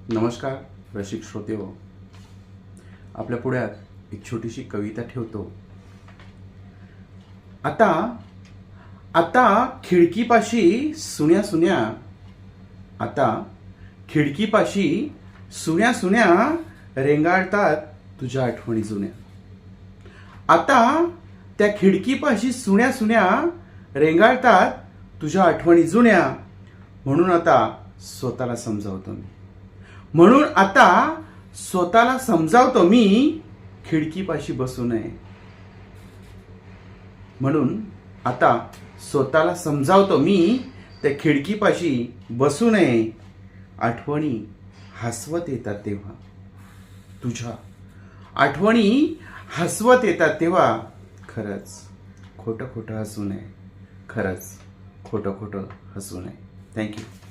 नमस्कार रसिक श्रोते हो, आपल्या पुढ्यात एक छोटीशी कविता ठेवतो. आता आता खिडकीपाशी सुन्या सुन्या आता खिडकीपाशी सुन्या सुन्या रेंगाळतात तुझ्या आठवणी जुन्या. आता त्या खिडकीपाशी सुन्या सुन्या रेंगाळतात तुझ्या आठवणी जुन्या. म्हणून आता स्वतःला समजावतो मी, म्हणून आता स्वतःला समजावतो मी, खिडकीपाशी बसू नये. म्हणून आता स्वतःला समजावतो मी, त्या खिडकीपाशी बसू नये. आठवणी हसवत येतात तेव्हा, तुझ्या आठवणी हसवत येतात तेव्हा, खरंच खोटं खोटं हसू नये, खरंच खोटं खोटं हसू नये. थँक्यू.